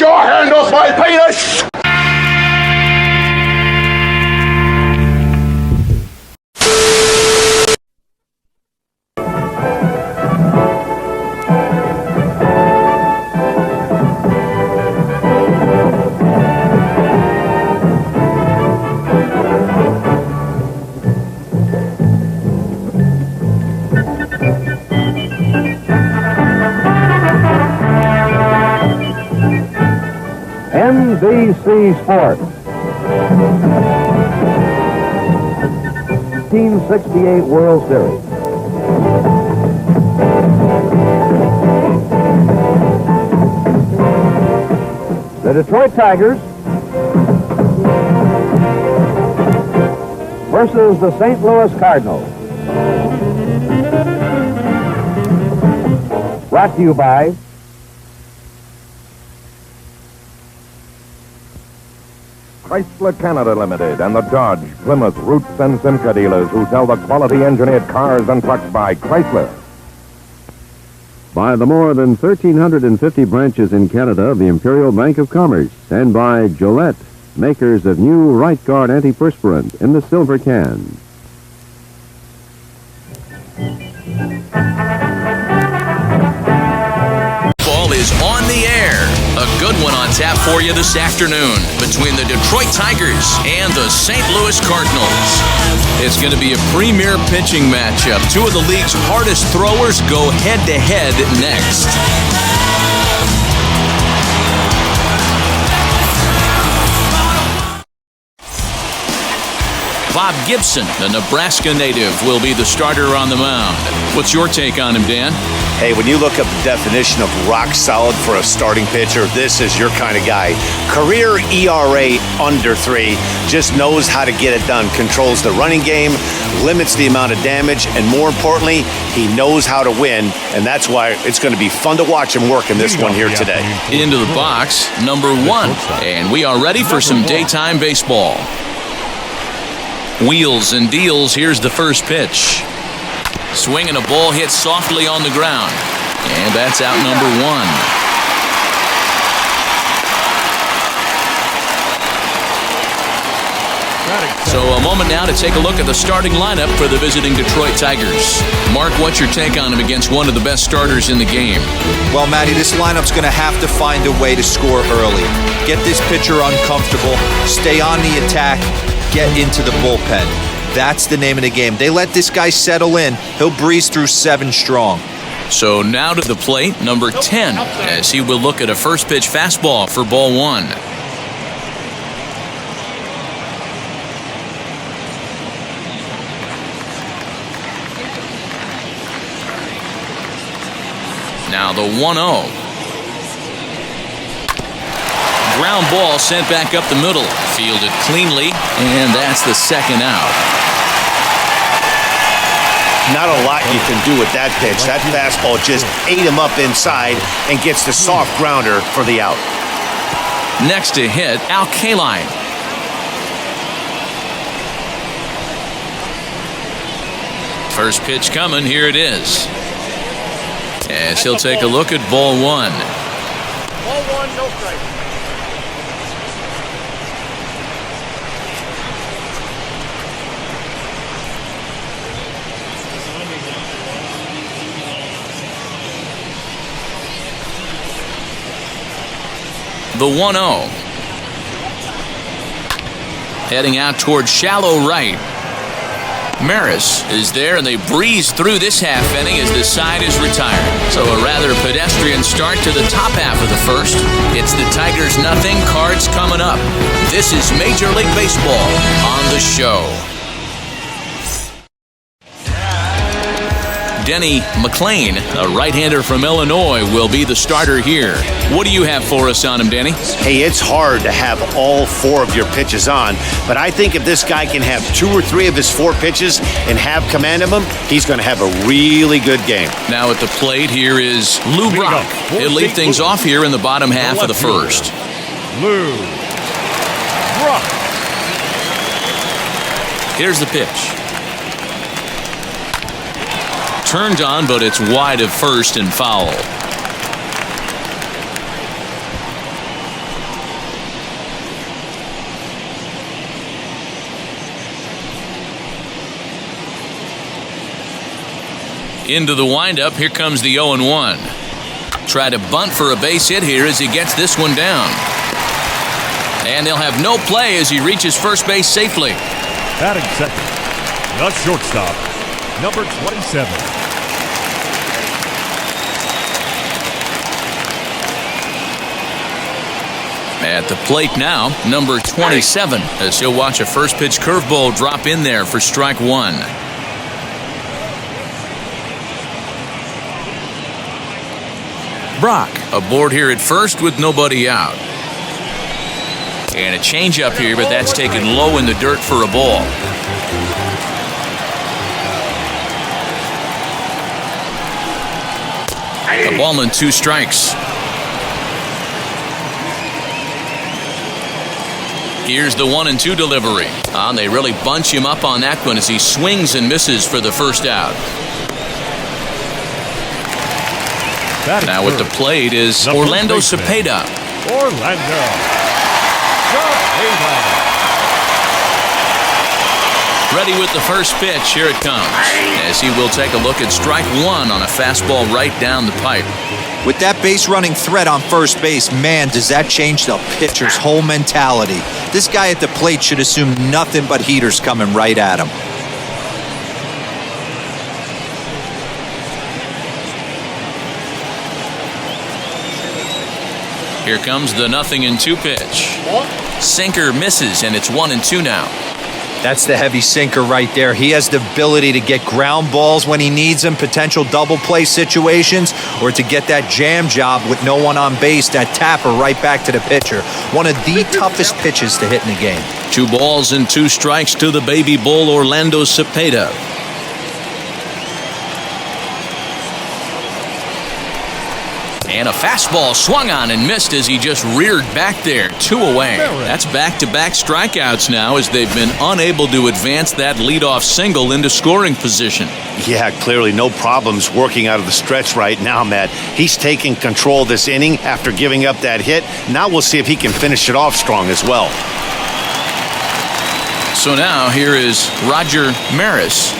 your hand off my penis! NBC Sports. 1968 World Series. The Detroit Tigers versus the St. Louis Cardinals. Brought to you by Chrysler Canada Limited and the Dodge, Plymouth, Roots, and Simca dealers who sell the quality engineered cars and trucks by Chrysler. By the more than 1,350 branches in Canada of the Imperial Bank of Commerce, and by Gillette, makers of new Right Guard antiperspirant in the silver can. Ball is on the air. A good one on tap for you this afternoon between the Detroit Tigers and the St. Louis Cardinals. It's going to be a premier pitching matchup. Two of the league's hardest throwers go head-to-head next. Bob Gibson, the Nebraska native, will be the starter on the mound. What's your take on him, Dan? Hey, when you look up the definition of rock solid for a starting pitcher, this is your kind of guy. Career ERA under 3, just knows how to get it done, controls the running game, limits the amount of damage, and more importantly, he knows how to win, and that's why it's going to be fun to watch him work in this one here today. Into the box, number 1, and we are ready for some daytime baseball. Wheels and deals, here's the first pitch. Swinging a ball hit softly on the ground. And that's out number 1. So a moment now to take a look at the starting lineup for the visiting Detroit Tigers. Mark, what's your take on him against one of the best starters in the game? Well, Matty, this lineup's going to have to find a way to score early. Get this pitcher uncomfortable, stay on the attack, get into the bullpen. That's the name of the game. They let this guy settle in. He'll breeze through 7 strong. So now to the plate, number 10, as he will look at a first pitch fastball for ball 1. Now the 1-0. Ground ball sent back up the middle. Fielded cleanly, and that's the second out. Not a lot you can do with that pitch. That fastball just ate him up inside and gets the soft grounder for the out. Next to hit, Al Kaline. First pitch coming, here it is. As he'll take a look at ball 1. Ball 1, no strike. The 1-0. Heading out towards shallow right. Maris is there, and they breeze through this half inning as the side is retired. So a rather pedestrian start to the top half of the first. It's the Tigers nothing, Cards coming up. This is Major League Baseball on the show. Denny McClain, a right-hander from Illinois, will be the starter here. What do you have for us on him, Denny? Hey, it's hard to have all 4 of your pitches on, but I think if this guy can have 2 or 3 of his 4 pitches and have command of them, he's going to have a really good game. Now at the plate, here is Lou Brock. He'll lead things off here in the bottom half of the first. Lou Brock. Here's the pitch. Turned on, but it's wide of first and foul. Into the windup. Here comes the 0-1. Try to bunt for a base hit here as he gets this one down. And they'll have no play as he reaches first base safely. Batting second, the shortstop, number 27. At the plate now, number 27, as he'll watch a first pitch curveball drop in there for strike one. Brock aboard here at first with nobody out. And a changeup here, but that's taken low in the dirt for a ball. A ball and 2 strikes. Here's the 1-2 delivery. They really bunch him up on that one as he swings and misses for the first out. Now at the plate is Orlando Cepeda. Ready with the first pitch. Here it comes. As he will take a look at strike one on a fastball right down the pipe. With that base running threat on first base, man, does that change the pitcher's whole mentality. This guy at the plate should assume nothing but heaters coming right at him. Here comes the 0-2 pitch. Sinker misses, and it's 1-2 now. That's the heavy sinker right there. He has the ability to get ground balls when he needs them, potential double play situations, or to get that jam job with no one on base, that tapper right back to the pitcher. One of the toughest pitches to hit in the game. 2 balls and 2 strikes to the baby bull, Orlando Cepeda. And a fastball swung on and missed as he just reared back there. 2 away. That's back-to-back strikeouts now as they've been unable to advance that leadoff single into scoring position. Yeah, clearly no problems working out of the stretch right now, Matt. He's taking control this inning after giving up that hit. Now we'll see if he can finish it off strong as well. So now here is Roger Maris.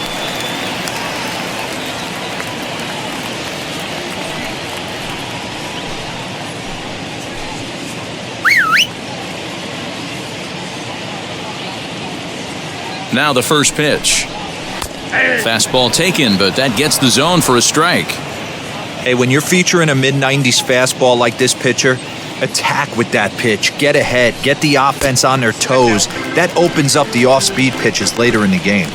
Now the first pitch. Fastball taken, but that gets the zone for a strike. Hey, when you're featuring a mid-90s fastball like this pitcher, attack with that pitch. Get ahead. Get the offense on their toes. That opens up the off-speed pitches later in the game.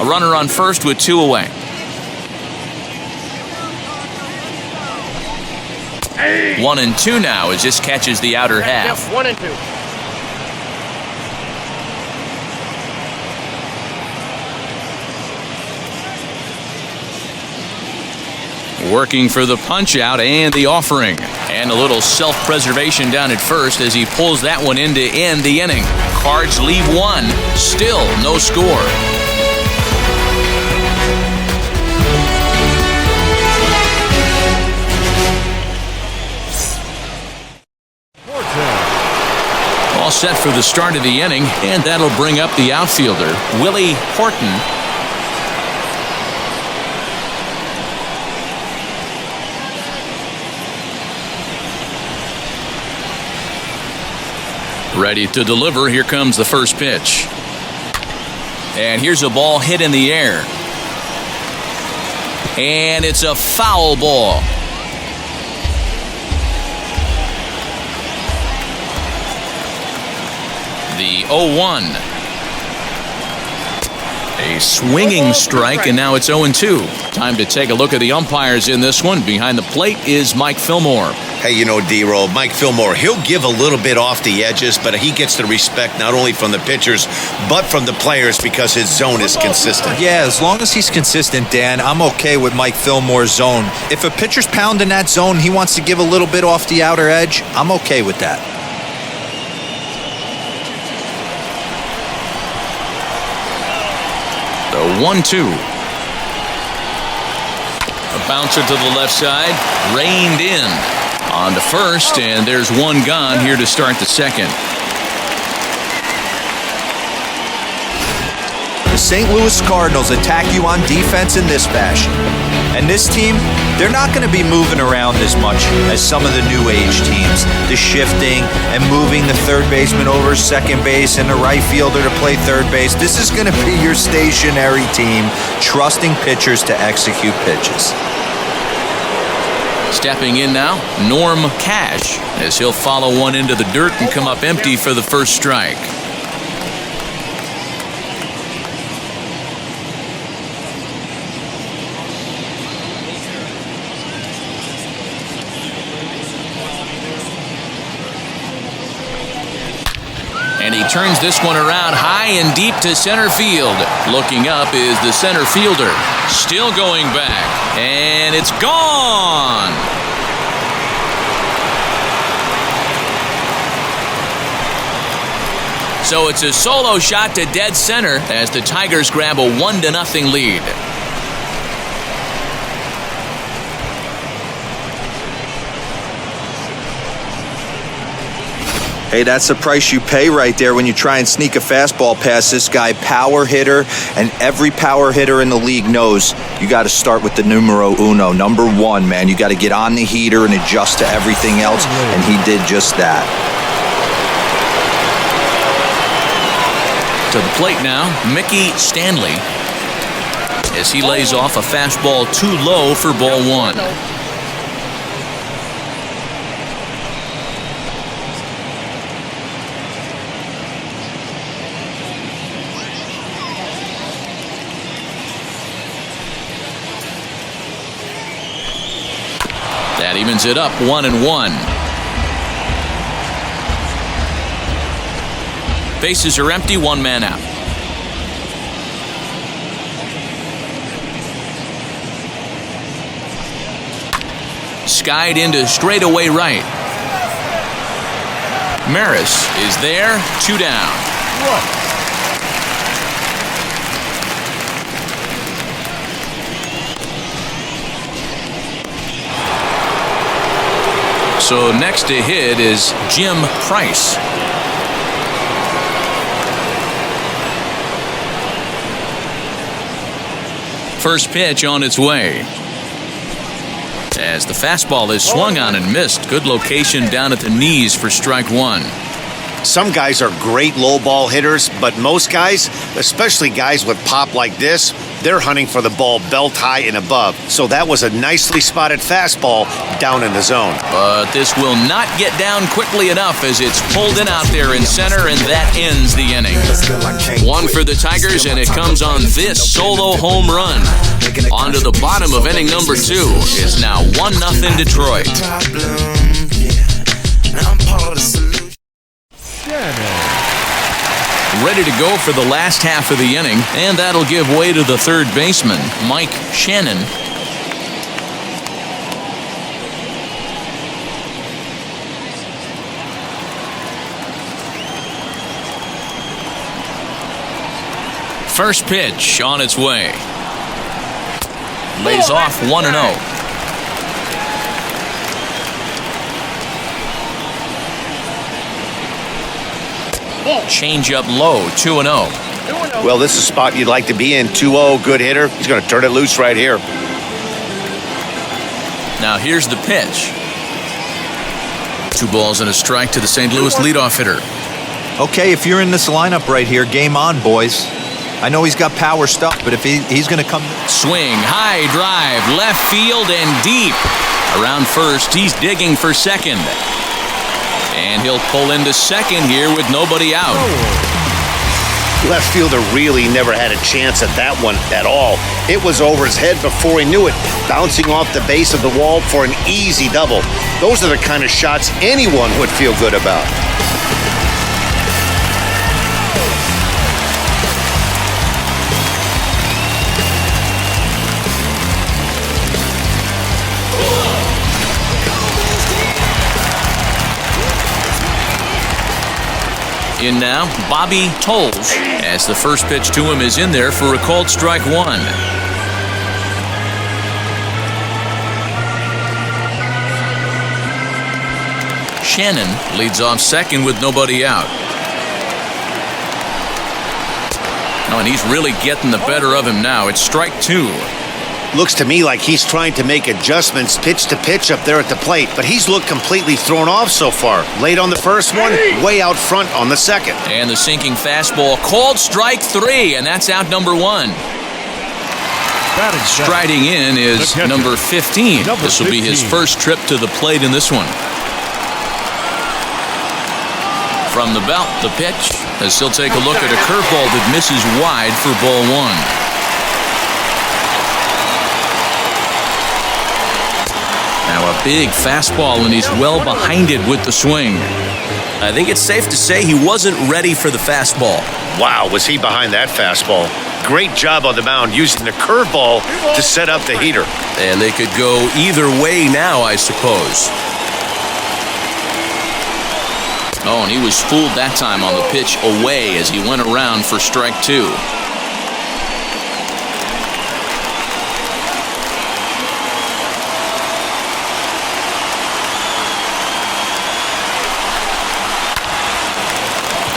A runner on first with 2 away. 1-2 now as this catches the outer half. 1-2. Working for the punch out and the offering. And a little self-preservation down at first as he pulls that one in to end the inning. Cards leave 1. Still no score. All set for the start of the inning, and that'll bring up the outfielder, Willie Horton. Ready to deliver. Here comes the first pitch. And here's a ball hit in the air. And it's a foul ball. The 0-1. A swinging strike, and now it's 0-2. Time to take a look at the umpires in this one. Behind the plate is Mike Fillmore. Hey, you know, D-Roll, Mike Fillmore, he'll give a little bit off the edges, but he gets the respect not only from the pitchers, but from the players because his zone is consistent. Yeah, as long as he's consistent, Dan, I'm okay with Mike Fillmore's zone. If a pitcher's pounding that zone, he wants to give a little bit off the outer edge, I'm okay with that. The 1-2. A bouncer to the left side, reined in. On to first, and there's one gone here to start the second. St. Louis Cardinals attack you on defense in this fashion. And this team, they're not going to be moving around as much as some of the new age teams. The shifting and moving the third baseman over second base and the right fielder to play third base. This is going to be your stationary team, trusting pitchers to execute pitches. Stepping in now, Norm Cash, as he'll follow one into the dirt and come up empty for the first strike. And he turns this one around high and deep to center field. Looking up is the center fielder. Still going back. And it's gone! So it's a solo shot to dead center as the Tigers grab a 1-0 lead. Hey, that's the price you pay right there when you try and sneak a fastball past this guy. Power hitter, and every power hitter in the league knows you got to start with the numero uno, number one, man. You got to get on the heater and adjust to everything else, and he did just that. To the plate now, Mickey Stanley, as he lays off a fastball too low for ball one. That evens it up 1-1. Bases are empty, one man out. Skied into straightaway right. Maris is there, 2 down. So next to hit is Jim Price. First pitch on its way. As the fastball is swung on and missed. Good location down at the knees for strike one. Some guys are great low ball hitters, but most guys, especially guys with pop like this, they're hunting for the ball belt high and above. So that was a nicely spotted fastball down in the zone. But this will not get down quickly enough as it's pulled in out there in center, and that ends the inning. One for the Tigers, and it comes on this solo home run. On to the bottom of inning number 2. It's now 1-0 Detroit. Ready to go for the last half of the inning, and that'll give way to the third baseman, Mike Shannon. First pitch on its way. Lays off 1-0. Change up low, 2-0. Well, this is a spot you'd like to be in. 2-0, good hitter. He's going to turn it loose right here. Now here's the pitch. 2 balls and a strike to the St. Louis leadoff hitter. Okay, if you're in this lineup right here, game on, boys. I know he's got power stuff, but if he's going to come... Swing, high drive, left field and deep. Around first, he's digging for second. And he'll pull into second here with nobody out. Left fielder really never had a chance at that one at all. It was over his head before he knew it, bouncing off the base of the wall for an easy double. Those are the kind of shots anyone would feel good about. In now, Bobby Tolles, as the first pitch to him is in there for a called strike one. Shannon leads off second with nobody out. Oh, and he's really getting the better of him now. It's strike 2. Looks to me like he's trying to make adjustments pitch to pitch up there at the plate, but he's looked completely thrown off so far. Late on the first one, way out front on the second. And the sinking fastball called strike 3, and that's out number 1. Striding in is number 15. This will be his first trip to the plate in this one. From the belt, the pitch, as he'll take a look at a curveball that misses wide for ball 1. Now a big fastball, and he's well behind it with the swing. I think it's safe to say he wasn't ready for the fastball. Wow, was he behind that fastball. Great job on the mound using the curveball to set up the heater. And they could go either way now, I suppose. Oh, and he was fooled that time on the pitch away as he went around for strike 2.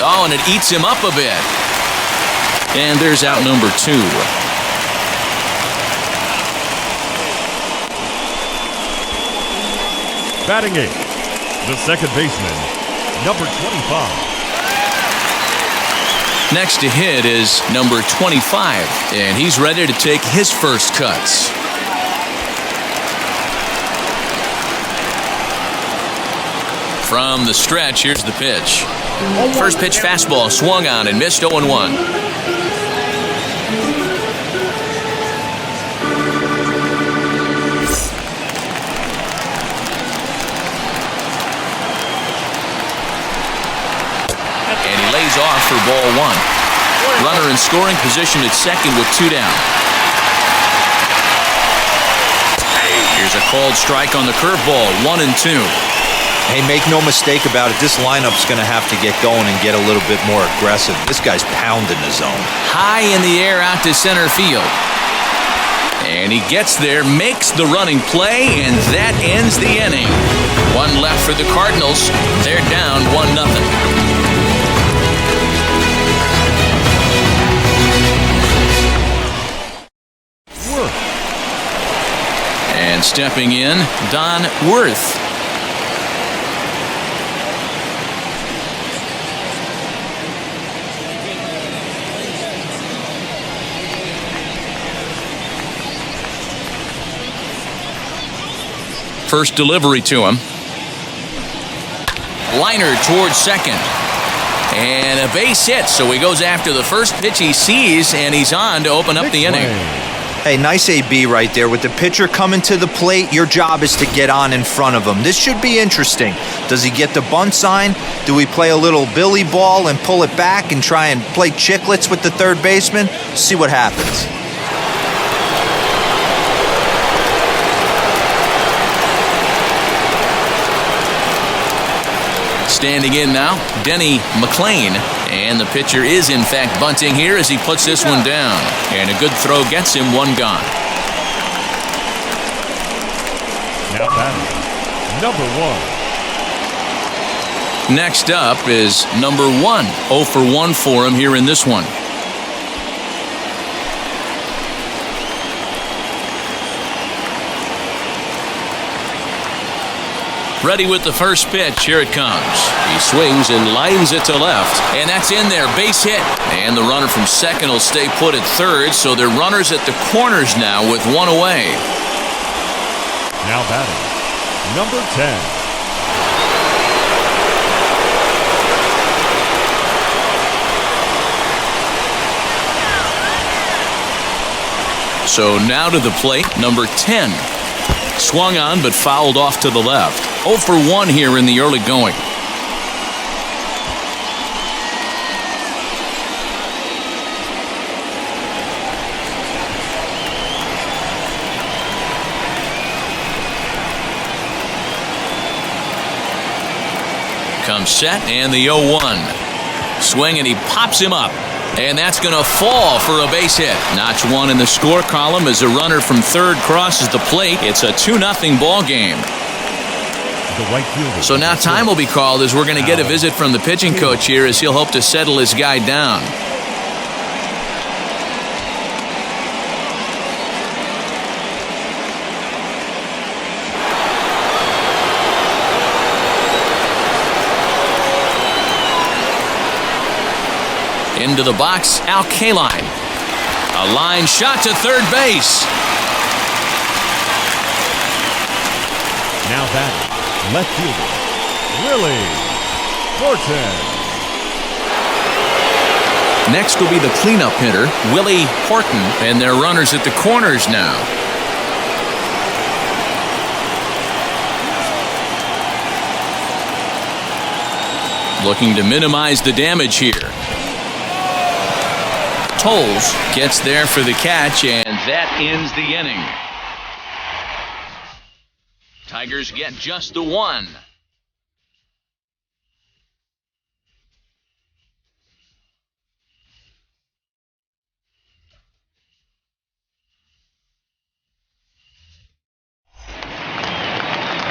Oh, and it eats him up a bit. And there's out number 2. Batting 8, the second baseman, number 25. Next to hit is number 25, and he's ready to take his first cuts. From the stretch, here's the pitch. First pitch fastball swung on and missed 0-1. And he lays off for ball 1. Runner in scoring position at second with 2 down. Here's a called strike on the curveball, 1-2. Hey, make no mistake about it, this lineup's going to have to get going and get a little bit more aggressive. This guy's pounding the zone. High in the air out to center field. And he gets there, makes the running play, and that ends the inning. 1 left for the Cardinals. They're down 1-0. And stepping in, Don Worth. First delivery to him. Liner towards second. And a base hit, so he goes after the first pitch he sees, and he's on to open up the inning. Hey, nice AB right there. With the pitcher coming to the plate, your job is to get on in front of him. This should be interesting. Does he get the bunt sign? Do we play a little billy ball and pull it back and try and play chicklets with the third baseman? See what happens. Standing in now, Denny McLean. And the pitcher is, in fact, bunting here as he puts this one down. And a good throw gets him 1 gone. Now batting, number 1. Next up is number 1. 0 for 1 for him here in this one. Ready with the first pitch. Here it comes. He swings and lines it to left. And that's in there. Base hit. And the runner from second will stay put at third. So they're runners at the corners now with 1 away. Now batting, number 10. So now to the plate, number 10. Swung on but fouled off to the left. 0 for 1 here in the early going. Comes set and the 0-1. Swing and he pops him up. And that's going to fall for a base hit. Notch 1 in the score column as a runner from third crosses the plate. It's a 2-0 ball game. So now time will be called as we're going to get a visit from the pitching coach here as he'll hope to settle his guy down. Into the box, Al Kaline. A line shot to third base. Now batting, left fielder, Willie Horton. Next will be the cleanup hitter, Willie Horton, and their runners at the corners now. Looking to minimize the damage here. Tolles gets there for the catch, and that ends the inning. Tigers get just the one.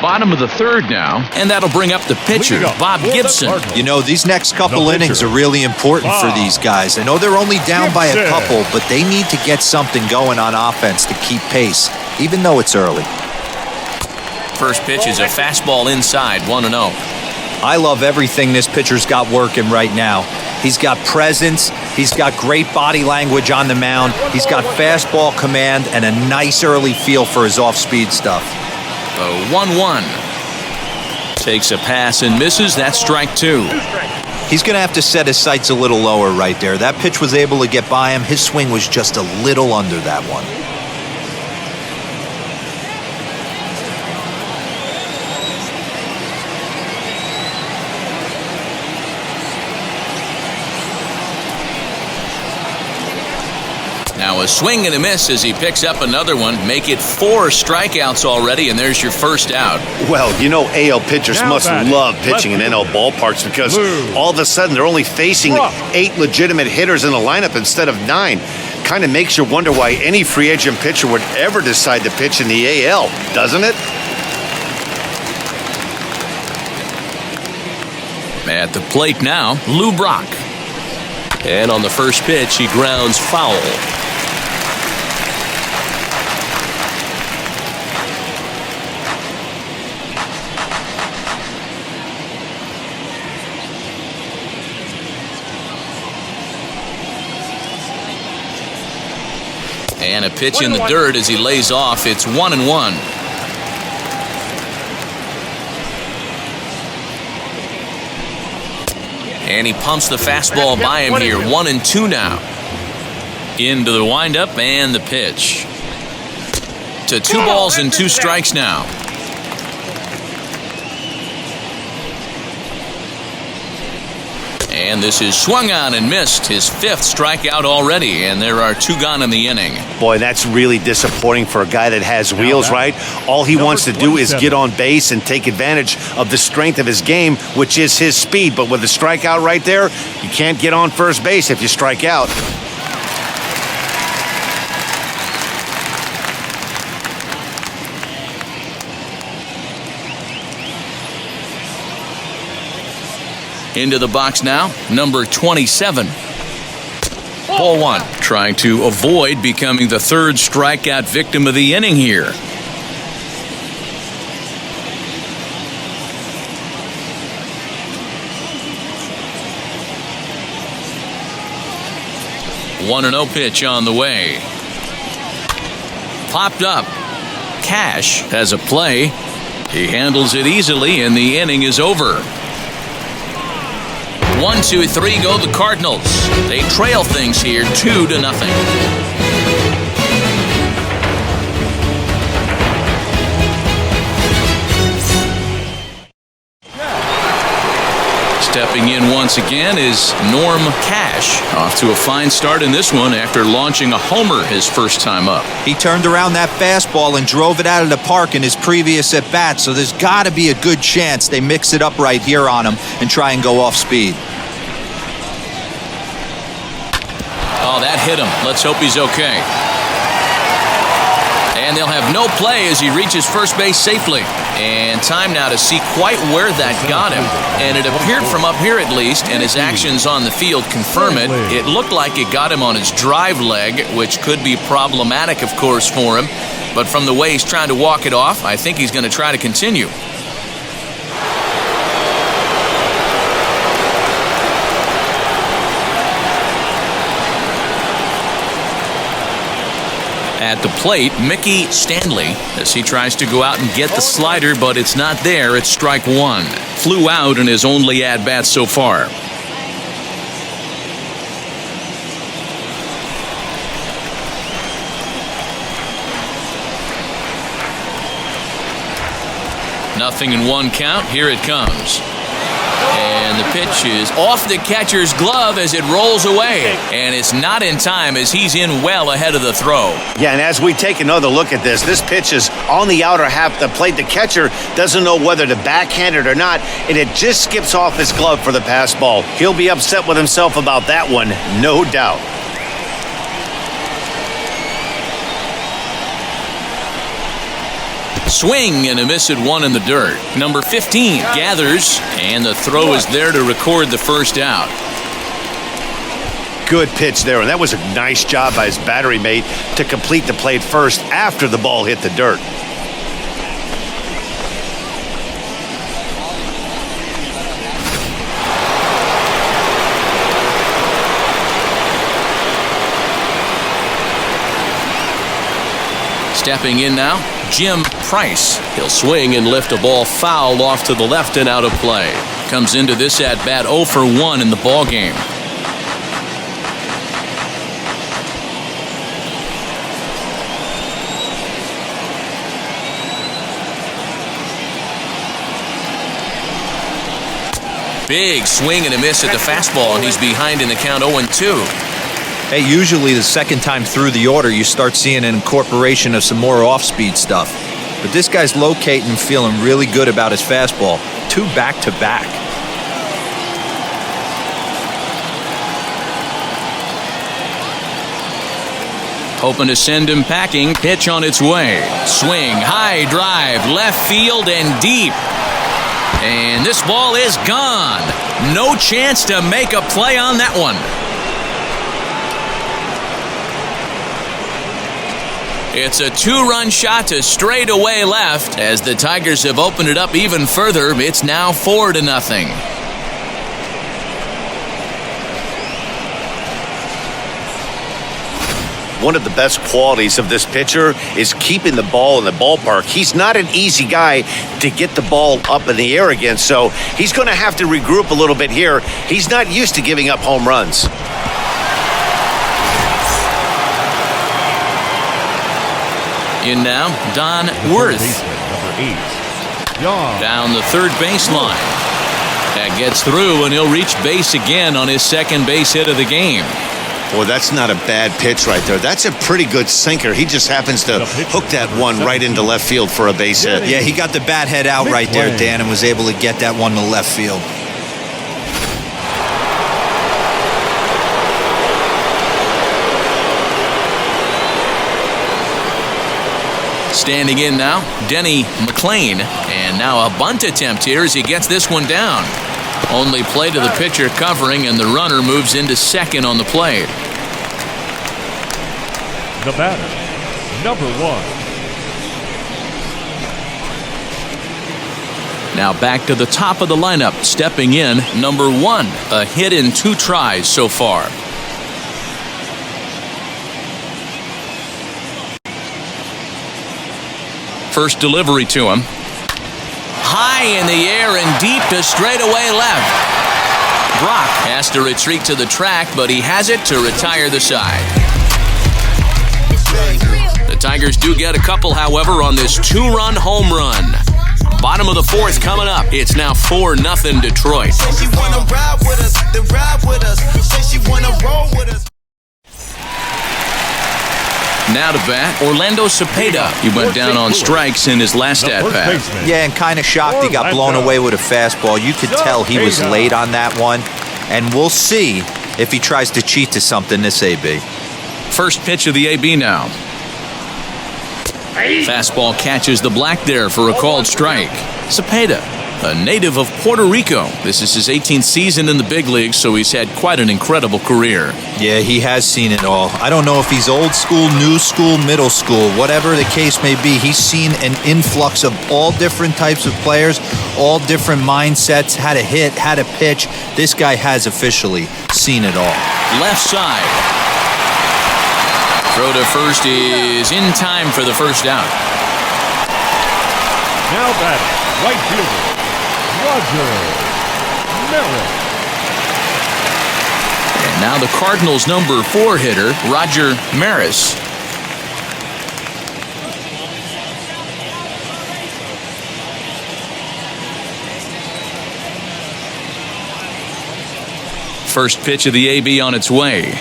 Bottom of the third now, and that'll bring up the pitcher, Bob Gibson. You know, these next couple innings are really important for these guys. I know they're only down by a couple, but they need to get something going on offense to keep pace, even though it's early. First pitch is a fastball inside, 1-0. I love everything this pitcher's got working right now. He's got presence, he's got great body language on the mound, he's got fastball command, and a nice early feel for his off-speed stuff. The 1-1. Takes a pass and misses. That's strike two. He's going to have to set his sights a little lower right there. That pitch was able to get by him. His swing was just a little under that one. Now a swing and a miss as he picks up another one. Make it 4 strikeouts already, and there's your first out. Well, you know AL pitchers must love pitching in NL ballparks because all of a sudden they're only facing 8 legitimate hitters in the lineup instead of 9. Kind of makes you wonder why any free agent pitcher would ever decide to pitch in the AL, doesn't it? At the plate now, Lou Brock. And on the first pitch, he grounds foul. And a pitch in the dirt as he lays off. It's 1-1. And he pumps the fastball by him here. 1-2 now. Into the windup and the pitch. To 2 balls and 2 strikes now. And this is swung on and missed. His 5th strikeout already, and there are 2 gone in the inning. Boy, that's really disappointing for a guy that has wheels, right? All he wants to do is get on base and take advantage of the strength of his game, which is his speed. But with a strikeout right there, you can't get on first base if you strike out. Into the box now, number 27. Ball 1, trying to avoid becoming the 3rd strikeout victim of the inning here. One 1-0 pitch on the way. Popped up. Cash has a play. He handles it easily, and the inning is over. 1, 2, 3 go the Cardinals. They trail things here 2-0. Stepping in once again is Norm Cash. Off to a fine start in this one after launching a homer his first time up. He turned around that fastball and drove it out of the park in his previous at-bat, so there's got to be a good chance they mix it up right here on him and try and go off speed. Oh, that hit him. Let's hope he's okay. And they'll have no play as he reaches first base safely. And time now to see quite where that got him. And it appeared from up here at least, and his actions on the field confirm it. It looked like it got him on his drive leg, which could be problematic, of course, for him. But from the way he's trying to walk it off, I think he's going to try to continue. At the plate, Mickey Stanley, as he tries to go out and get the slider, but it's not there. It's strike one. Flew out in his only at-bat so far. Nothing in one count. Here it comes. And the pitch is off the catcher's glove as it rolls away. And it's not in time as he's in well ahead of the throw. Yeah, and as we take another look at this pitch is on the outer half of the plate. The catcher doesn't know whether to backhand it or not, and it just skips off his glove for the pass ball. He'll be upset with himself about that one, no doubt. Swing and a miss at one in the dirt. Number 15 gathers, and the throw is there to record the first out. Good pitch there, and that was a nice job by his battery mate to complete the play first after the ball hit the dirt. Stepping in now, Jim Price. He'll swing and lift a ball foul off to the left and out of play. Comes into this at-bat 0 for 1 in the ball game. Big swing and a miss at the fastball, and he's behind in the count 0-2. Hey, usually the second time through the order, you start seeing an incorporation of some more off-speed stuff. But this guy's locating and feeling really good about his fastball. 2 back-to-back. Hoping to send him packing. Pitch on its way. Swing, high drive, left field and deep. And this ball is gone. No chance to make a play on that one. It's a 2-run shot to straightaway left. As the Tigers have opened it up even further, it's now 4-0. One of the best qualities of this pitcher is keeping the ball in the ballpark. He's not an easy guy to get the ball up in the air against, so he's going to have to regroup a little bit here. He's not used to giving up home runs. In now, Don Worth. Down the third baseline. That gets through, and he'll reach base again on his second base hit of the game. Boy, that's not a bad pitch right there. That's a pretty good sinker. He just happens to hook that one right into left field for a base hit. Yeah, he got the bat head out right there, Dan, and was able to get that one to left field. Standing in now, Denny McLean. And now a bunt attempt here as he gets this one down. Only play to the pitcher covering, and the runner moves into second on the plate. The batter, number 1. Now back to the top of the lineup. Stepping in, number 1. A hit in 2 tries so far. First delivery to him. High in the air and deep to straightaway left. Brock has to retreat to the track, but he has it to retire the side. The Tigers do get a couple, however, on this 2-run home run. Bottom of the 4th coming up. It's now 4-0 Detroit. Now to bat, Orlando Cepeda. He went down on strikes in his last at-bat. Yeah, and kind of shocked he got blown away with a fastball. You could tell he was late on that one. And we'll see if he tries to cheat to something this AB. First pitch of the AB now. Fastball catches the black there for a called strike. Cepeda, a native of Puerto Rico. This is his 18th season in the big leagues, so he's had quite an incredible career. Yeah, he has seen it all. I don't know if he's old school, new school, middle school, whatever the case may be. He's seen an influx of all different types of players, all different mindsets, how to hit, how to pitch. This guy has officially seen it all. Left side. Throw to first is in time for the first out. Now batting, right fielder, Roger Maris. And now the Cardinals' number 4 hitter, Roger Maris. First pitch of the AB on its way.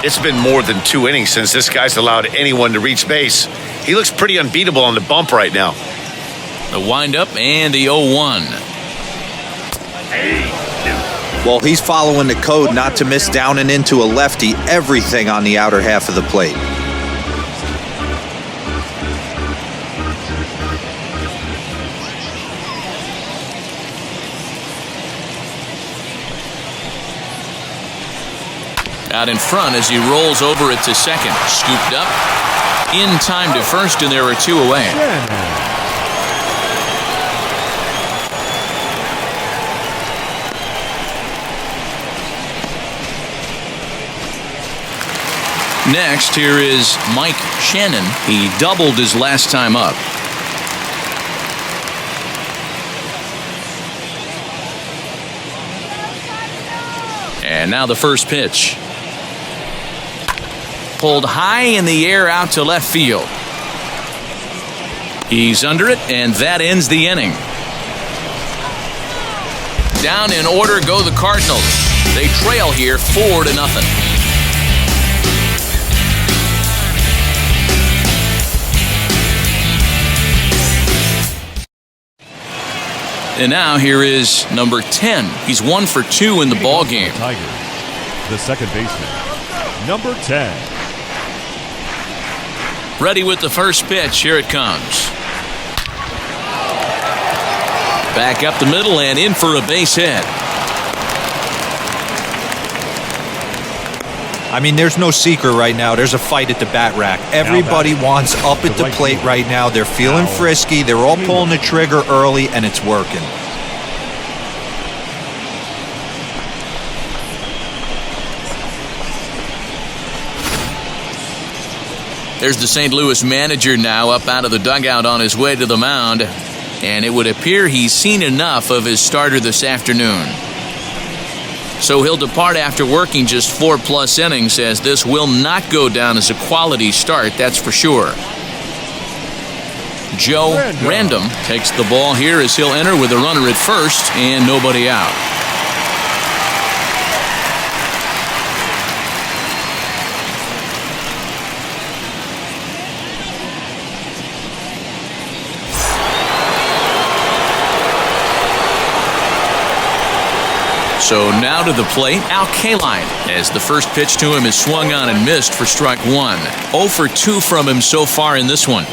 It's been more than 2 innings since this guy's allowed anyone to reach base. He looks pretty unbeatable on the bump right now. The windup and the 0-1. Well, he's following the code not to miss down and into a lefty, everything on the outer half of the plate. Out in front as he rolls over it to second. Scooped up. In time to first, and there are 2 away. Next, here is Mike Shannon. He doubled his last time up. And now the first pitch. Pulled high in the air out to left field. He's under it, and that ends the inning. Down in order go the Cardinals. They trail here 4-0. And now here is number 10. He's 1 for 2 in the ball game. Tigers, the second baseman, number 10. Ready with the first pitch. Here it comes. Back up the middle and in for a base hit. I mean, there's no secret right now. There's a fight at the bat rack. Everybody wants up at the plate right now. They're feeling frisky. They're all pulling the trigger early, and it's working. There's the St. Louis manager now up out of the dugout on his way to the mound. And it would appear he's seen enough of his starter this afternoon. So he'll depart after working just 4+ innings, as this will not go down as a quality start, that's for sure. Joe Random takes the ball here as he'll enter with a runner at first and nobody out. So now to the plate, Al Kaline, as the first pitch to him is swung on and missed for strike 1. 0 for 2 from him so far in this one.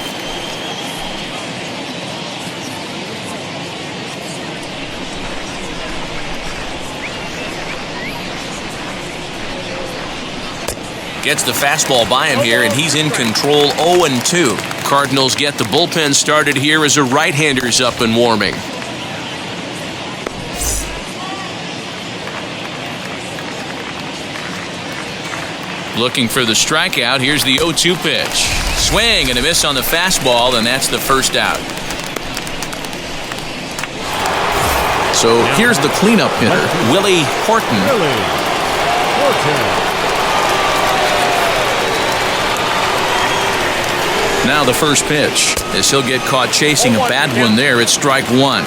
Gets the fastball by him here, and he's in control. 0-2. Cardinals get the bullpen started here as a right-hander's up and warming. Looking for the strikeout. Here's the 0-2 pitch. Swing and a miss on the fastball, and that's the first out. So here's the cleanup hitter, Willie Horton. Now the first pitch, as he'll get caught chasing a bad one there. It's strike 1.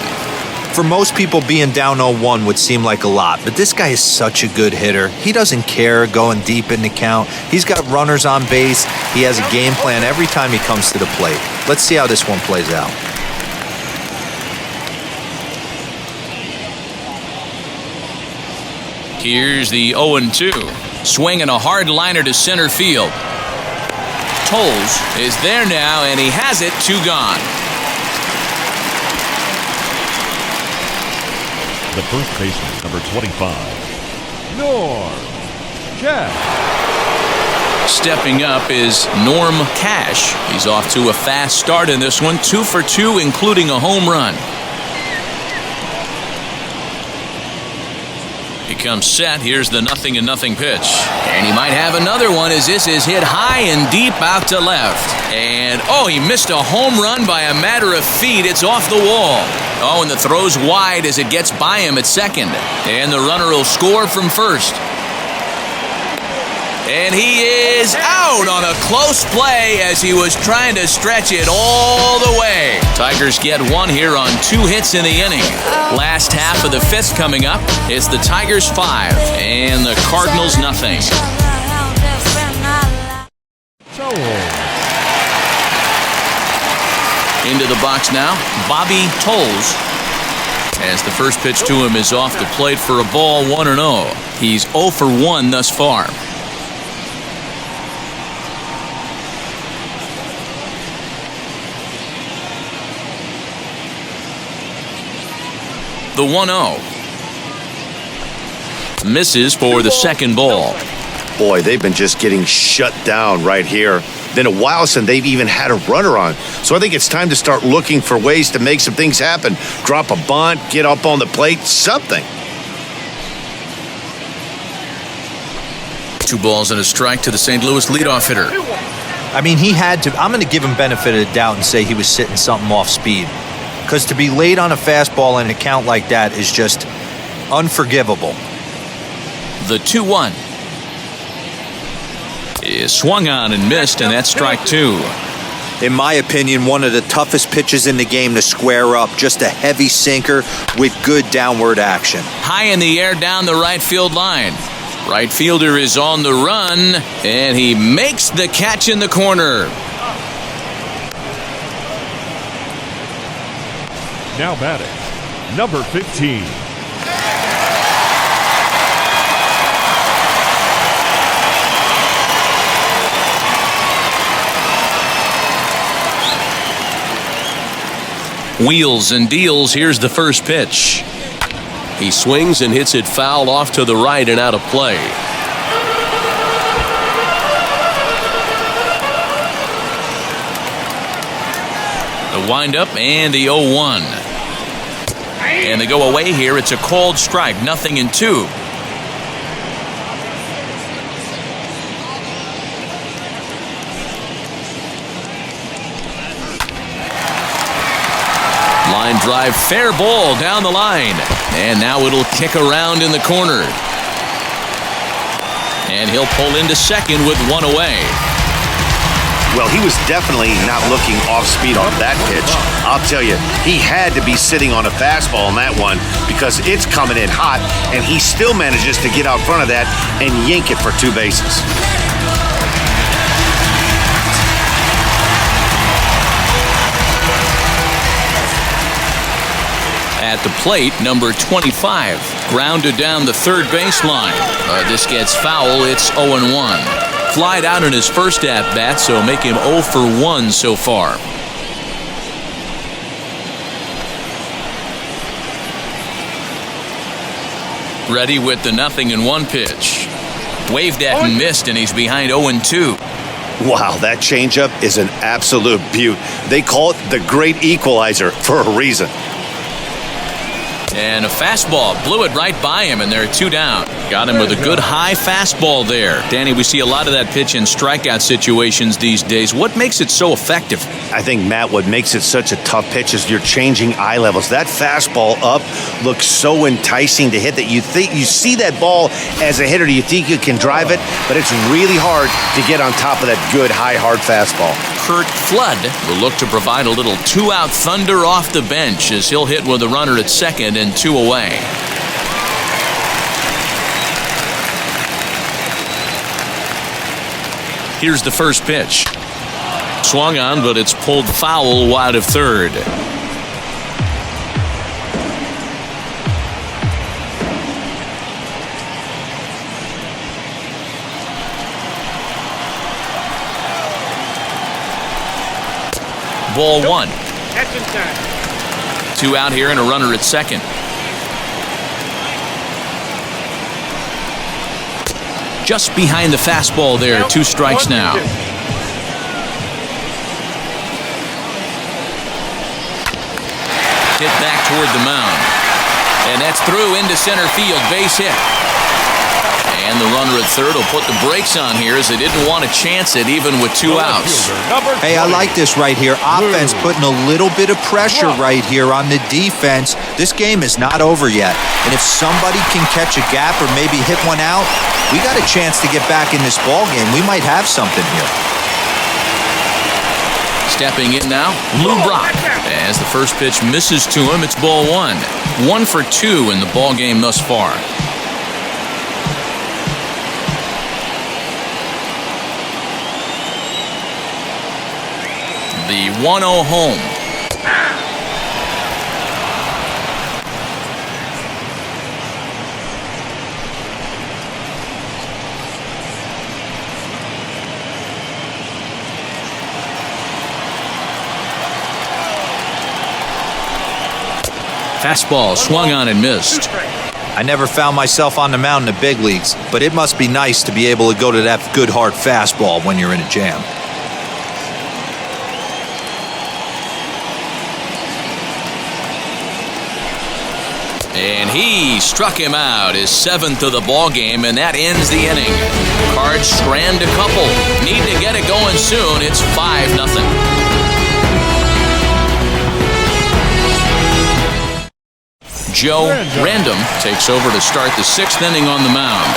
For most people, being down 0-1 would seem like a lot, but this guy is such a good hitter. He doesn't care going deep in the count. He's got runners on base. He has a game plan every time he comes to the plate. Let's see how this one plays out. Here's the 0-2. Swinging a hard liner to center field. Tolles is there now, and he has it. 2 gone. The first baseman, number 25, Norm Cash. Stepping up is Norm Cash. He's off to a fast start in this one. 2 for 2, including a home run. He comes set. Here's the 0-0 pitch. And he might have another one as this is hit high and deep out to left. And, he missed a home run by a matter of feet. It's off the wall. And the throw's wide as it gets by him at second. And the runner will score from first. And he is out on a close play as he was trying to stretch it all the way. Tigers get one here on 2 hits in the inning. Last half of the 5th coming up. It's the Tigers 5 and the Cardinals nothing. Into the box now, Bobby Tolles. As the first pitch to him is off the plate for a ball, 1-0. He's 0 for 1 thus far. The 1-0. Misses for the second ball. Boy, they've been just getting shut down right here. Been a while since they've even had a runner on. So I think it's time to start looking for ways to make some things happen. Drop a bunt, get up on the plate, something. 2 balls and a strike to the St. Louis leadoff hitter. I mean, he had to. I'm going to give him benefit of the doubt and say he was sitting something off speed. Because to be late on a fastball in a count like that is just unforgivable. The 2-1 is swung on and missed, and that's strike 2. In my opinion, one of the toughest pitches in the game to square up. Just a heavy sinker with good downward action. High in the air down the right field line. Right fielder is on the run, and he makes the catch in the corner. Now batting, number 15. Wheels and deals. Here's the first pitch. He swings and hits it foul off to the right and out of play. The windup and the 0-1. And they go away here. It's a called strike, 0-2. Line drive, fair ball down the line. And now it'll kick around in the corner. And he'll pull into second with 1 away. Well, he was definitely not looking off speed on that pitch. I'll tell you, he had to be sitting on a fastball on that one because it's coming in hot, and he still manages to get out front of that and yank it for 2 bases. At the plate, number 25, grounded down the third baseline. This gets foul. It's 0-1. Flied out in his first at-bat, so make him 0 for 1 so far. Ready with the 0-1 pitch. Waved at and missed, and he's behind 0-2. Wow, that changeup is an absolute beaut. They call it the great equalizer for a reason. And a fastball blew it right by him, and they're 2 down. Got him with a good high fastball there. Danny, we see a lot of that pitch in strikeout situations these days. What makes it so effective? I think, Matt, what makes it such a tough pitch is you're changing eye levels. That fastball up looks so enticing to hit that you see that ball as a hitter. You think you can drive it, but it's really hard to get on top of that good, high, hard fastball. Curt Flood will look to provide a little 2-out thunder off the bench as he'll hit with a runner at second and 2 away. Here's the first pitch. Swung on, but it's pulled foul wide of third. Ball 1. 2 out here and a runner at second. Just behind the fastball there. 2 strikes now. Hit back toward the mound. And that's through into center field. Base hit. And the runner at third will put the brakes on here as they didn't want to chance it even with 2 outs. Hey, I like this right here. Offense putting a little bit of pressure right here on the defense. This game is not over yet. And if somebody can catch a gap or maybe hit one out, we got a chance to get back in this ball game. We might have something here. Stepping in now, Lou Brock. As the first pitch misses to him, it's ball 1. 1 for 2 in the ball game thus far. The 1-0 home. Fastball swung on and missed. I never found myself on the mound in the big leagues, but it must be nice to be able to go to that good hard fastball when you're in a jam. And he struck him out, his 7th of the ball game, and that ends the inning. Cards strand a couple. Need to get it going soon. It's 5-0. Joe Random takes over to start the 6th inning on the mound.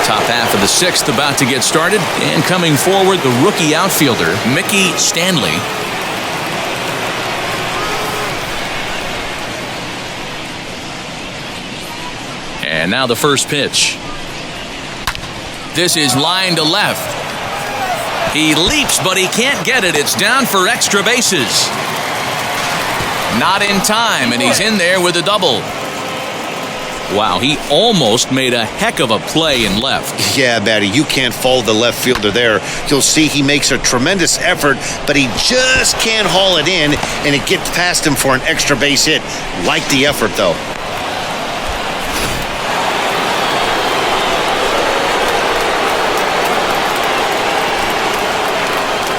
Top half of the 6th about to get started, and coming forward, the rookie outfielder, Mickey Stanley. And now the first pitch. This is line to left. He leaps, but he can't get it. It's down for extra bases. Not in time, and he's in there with a double. Wow, he almost made a heck of a play in left. Yeah, Matty, you can't fault the left fielder there. You'll see he makes a tremendous effort, but he just can't haul it in, and it gets past him for an extra base hit. Like the effort, though.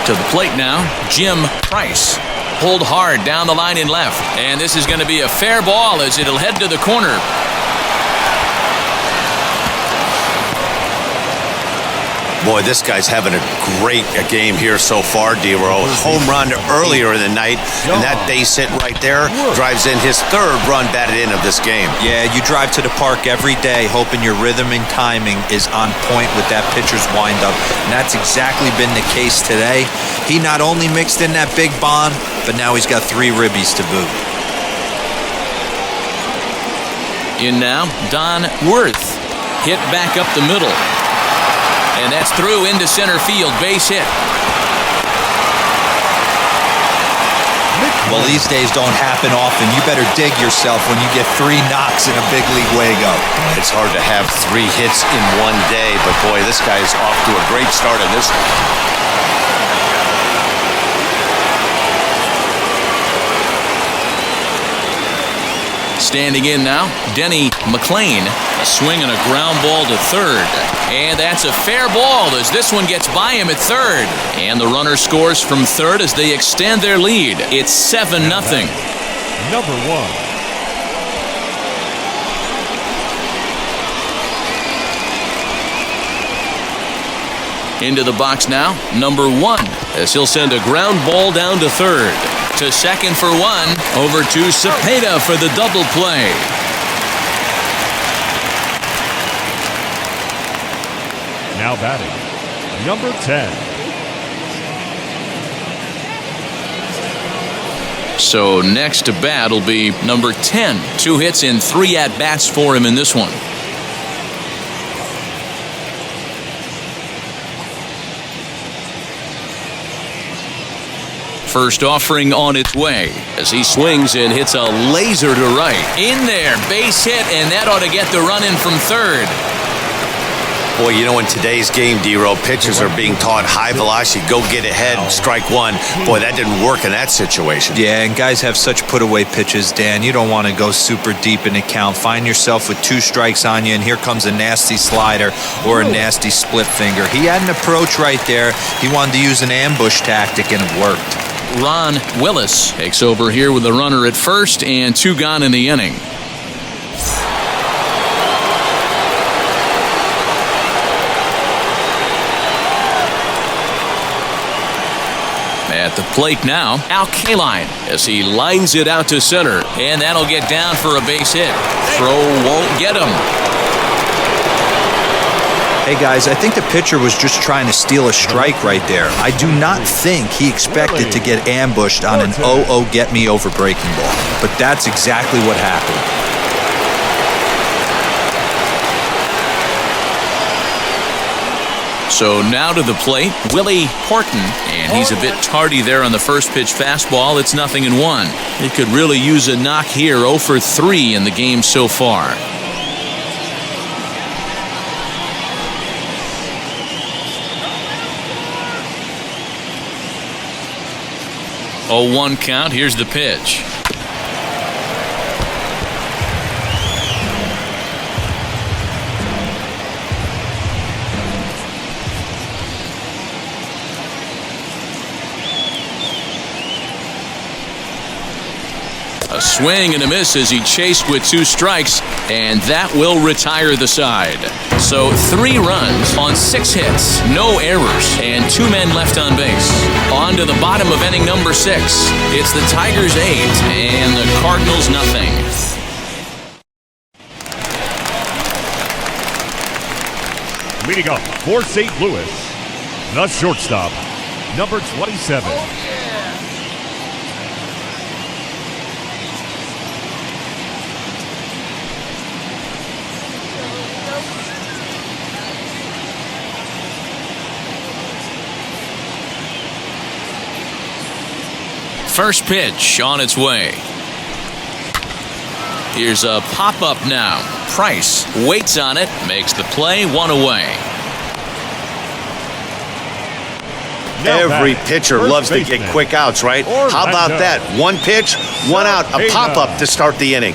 To the plate now, Jim Price. Pulled hard down the line in left. And this is going to be a fair ball as it'll head to the corner. Boy, this guy's having a great game here so far, D-Row. Home run earlier in the night, and that base hit right there drives in his 3rd run batted in of this game. Yeah, you drive to the park every day hoping your rhythm and timing is on point with that pitcher's windup, and that's exactly been the case today. He not only mixed in that big bomb, but now he's got 3 ribbies to boot. In now, Don Worth. Hit back up the middle. And that's through into center field, base hit. Well, these days don't happen often. You better dig yourself when you get 3 knocks in a big league Wago. It's hard to have 3 hits in one day, but boy, this guy's off to a great start in this one. Standing in now, Denny McLean. A swing and a ground ball to third. And that's a fair ball as this one gets by him at third. And the runner scores from third as they extend their lead. It's 7-0. Number 1. Into the box now, number 1, as he'll send a ground ball down to third. To second for 1, over to Cepeda for the double play. Now batting, number 10. So next to bat will be number 10. 2 hits and 3 at-bats for him in this one. First offering on its way as he swings and hits a laser to right. In there, base hit, and that ought to get the run in from third. Boy, you know, in today's game, D-Row, pitchers are being taught high velocity, go get ahead, strike one. Boy, that didn't work in that situation. Yeah, and guys have such put-away pitches, Dan. You don't want to go super deep in the count. Find yourself with 2 strikes on you, and here comes a nasty slider or a nasty split finger. He had an approach right there. He wanted to use an ambush tactic, and it worked. Ron Willis takes over here with a runner at first and 2 gone in the inning. At the plate now, Al Kaline as he lines it out to center, and that'll get down for a base hit. Throw won't get him. Hey guys, I think the pitcher was just trying to steal a strike right there. I do not think he expected to get ambushed on an 0-0 get me over breaking ball, but that's exactly what happened. So now to the plate, Willie Horton, and he's a bit tardy there on the first pitch fastball. It's 0-1. He could really use a knock here. 0 for 3 in the game so far. Oh, 1 count. Here's the pitch. A swing and a miss as he chased with 2 strikes, and that will retire the side. So 3 runs on 6 hits, no errors, and 2 men left on base. On to the bottom of inning number 6. It's the Tigers 8 and the Cardinals nothing. Leading up for St. Louis, the shortstop, number 27. First pitch on its way. Here's a pop-up now. Price waits on it, makes the play, 1 away. Every pitcher loves to get quick outs, right? How about that? 1 pitch, 1 out, a pop-up to start the inning.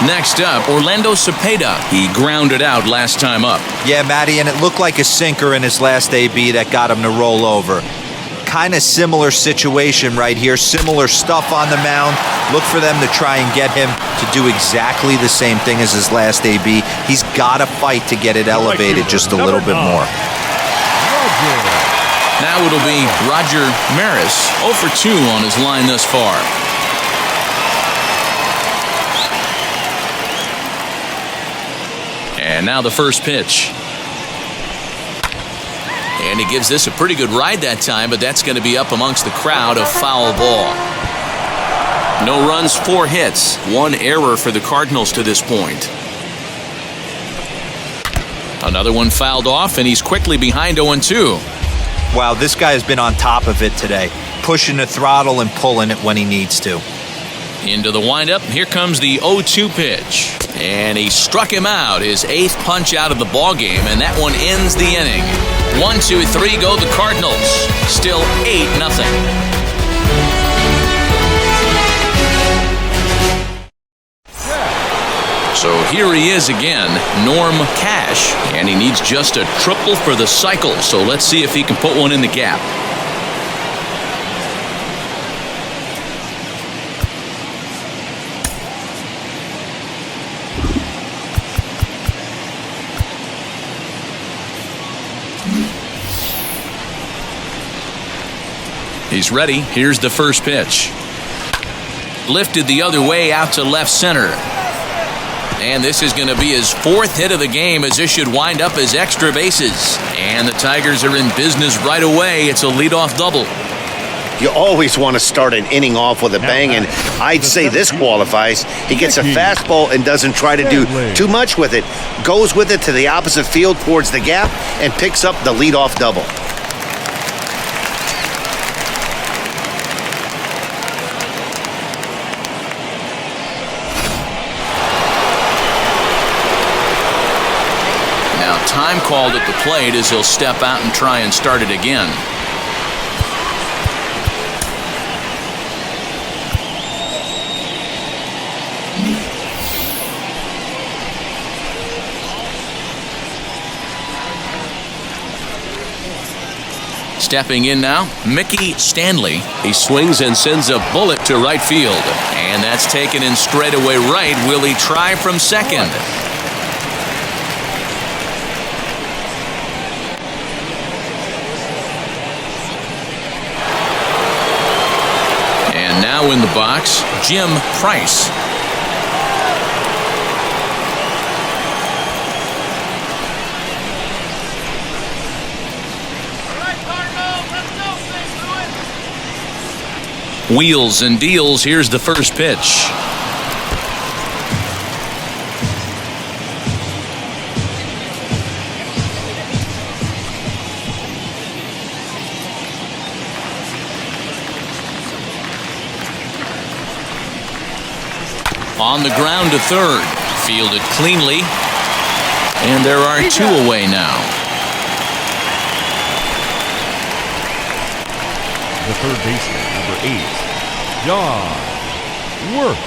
Next up, Orlando Cepeda. He grounded out last time up. Yeah, Matty, and it looked like a sinker in his last AB that got him to roll over. Kind of similar situation right here, similar stuff on the mound. Look for them to try and get him to do exactly the same thing as his last AB. He's got to fight to get it elevated just a little bit more. Now it'll be Roger Maris, 0 for 2 on his line thus far. And now the first pitch. And he gives this a pretty good ride that time, but that's going to be up amongst the crowd, a foul ball. No runs, 4 hits, 1 error for the Cardinals to this point. Another one fouled off, and he's quickly behind 0-2. Wow, this guy has been on top of it today, pushing the throttle and pulling it when he needs to. Into the windup, here comes the 0-2 pitch. And he struck him out, his 8th punch out of the ballgame, and that one ends the inning. 1, 2, 3 go the Cardinals. Still 8-0. So here he is again, Norm Cash, and he needs just a triple for the cycle. So let's see if he can put one in the gap. He's ready. Here's the first pitch. Lifted the other way out to left center. And this is going to be his 4th hit of the game, as this should wind up as extra bases. And the Tigers are in business right away. It's a leadoff double. You always want to start an inning off with a bang, and I'd say this qualifies. He gets a fastball and doesn't try to do too much with it. Goes with it to the opposite field towards the gap and picks up the leadoff double. time called at the plate as he'll step out and try and start it again. Stepping in now, Mickey Stanley. He swings and sends a bullet to right field. And that's taken in straightaway right. Will he try from second? And now in the box, Jim Price. Wheels and deals. Here's the first pitch. On the ground to third. Fielded cleanly. And there are two away now. The third baseman, number 8, John Worth.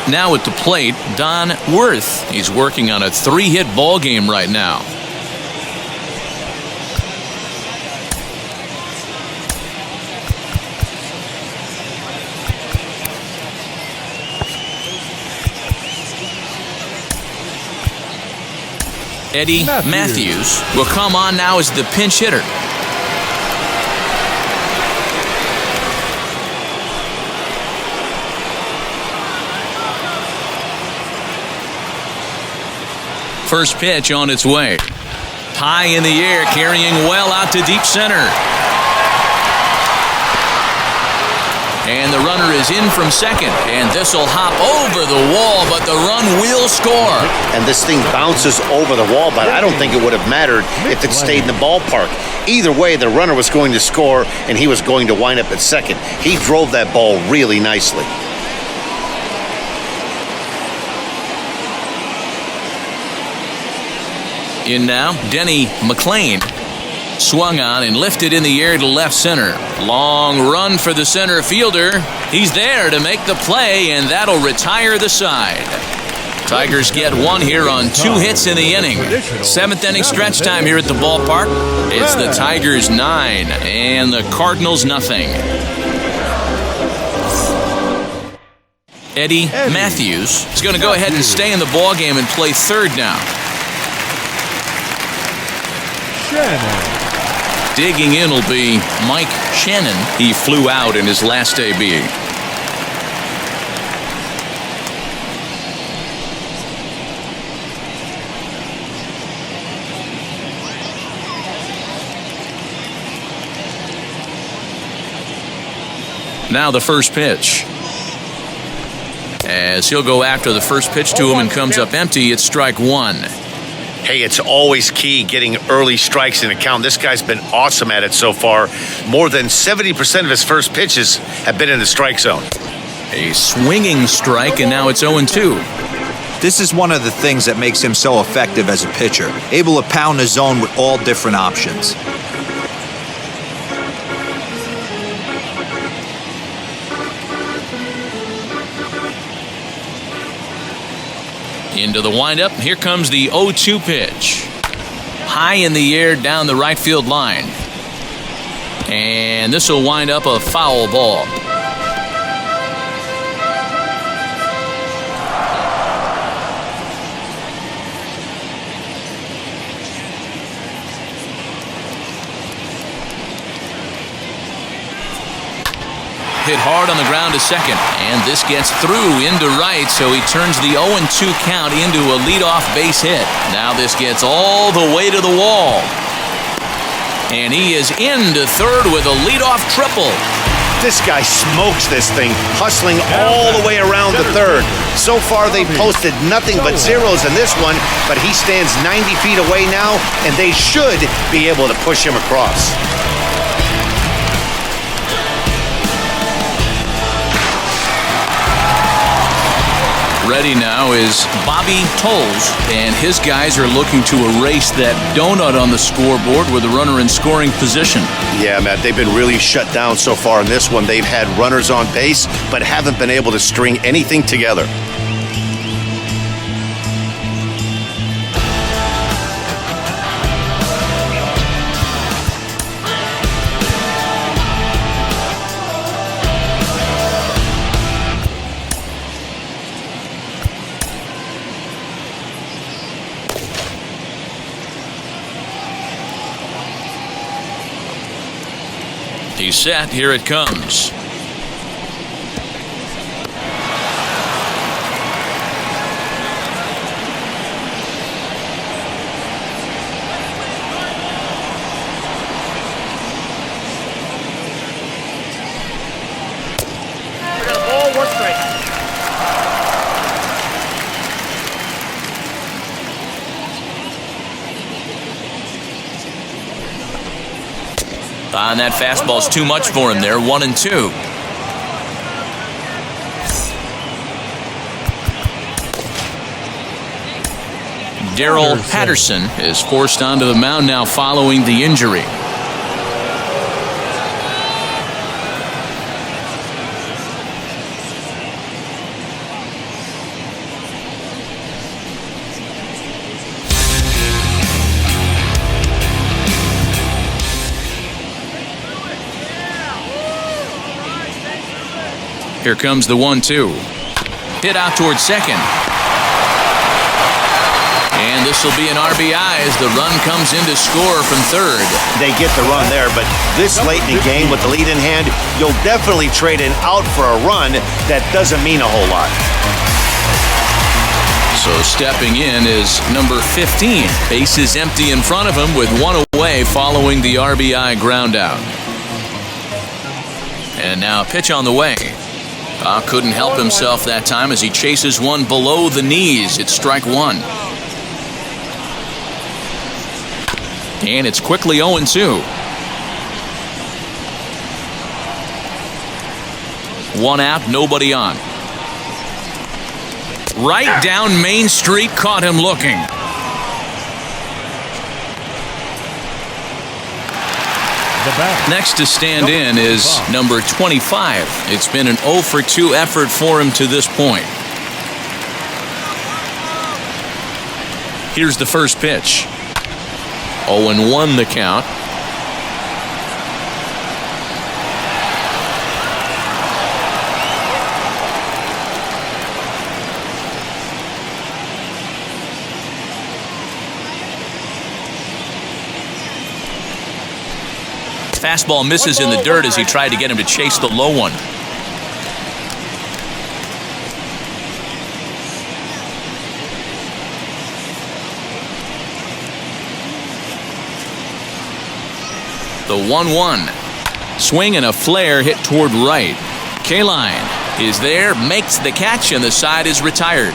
Now at the plate, Don Worth. He's working on a 3-hit ball game right now. Eddie Matthews will come on now as the pinch hitter. First pitch on its way. High in the air, carrying well out to deep center. And the runner is in from second. And this will hop over the wall, but the run will score. And this thing bounces over the wall, but I don't think it would have mattered if it stayed in the ballpark. Either way, the runner was going to score, and he was going to wind up at second. He drove that ball really nicely. In now, Denny McLain. Swung on and lifted in the air to left center. Long run for the center fielder. He's there to make the play, and that'll retire the side. Tigers get one here on 2 hits in the inning. 7th inning stretch time here at the ballpark. It's the Tigers 9 and the Cardinals nothing. Eddie Matthews is going to go ahead and stay in the ball game and play third now. Digging in will be Mike Shannon. He flew out in his last AB. Now the first pitch. As he'll go after the first pitch to him and comes up empty, it's strike one. Hey, it's always key getting early strikes in a count. This guy's been awesome at it so far. More than 70% of his first pitches have been in the strike zone. A swinging strike, and now it's 0-2. This is one of the things that makes him so effective as a pitcher, able to pound the zone with all different options. Into the windup, here comes the 0-2 pitch. High in the air down the right field line. And this will wind up a foul ball. Hit hard on the ground to second, and this gets through into right, so he turns the 0-2 count into a leadoff base hit. Now this gets all the way to the wall, and he is into third with a leadoff triple. This guy smokes this thing, hustling all the way around the third. So far, they've posted nothing but zeros in this one, but he stands 90 feet away now, and they should be able to push him across. Ready now is Bobby Tolles, and his guys are looking to erase that donut on the scoreboard with a runner in scoring position. Yeah, Matt, they've been really shut down so far in this one. They've had runners on base, but haven't been able to string anything together. He's set. Here it comes. And that fastball's too much for him there. 1-2. Darrell Patterson is forced onto the mound now following the injury. Here comes the 1-2. Hit out towards second. And this will be an RBI as the run comes in to score from third. They get the run there, but this late in the game with the lead in hand, you'll definitely trade an out for a run. That doesn't mean a whole lot. So stepping in is number 15. Base is empty in front of him with one away following the RBI ground out. And now pitch on the way. Couldn't help himself that time as he chases one below the knees. It's strike one. And it's quickly 0-2. One out, nobody on. Right down Main Street, caught him looking. Next to stand in is number 25. It's been an 0 for 2 effort for him to this point. Here's the first pitch. 0-1 the count. Fastball misses in the dirt as he tried to get him to chase the low one. The 1-1. Swing and a flare hit toward right. Kaline is there, makes the catch, and the side is retired.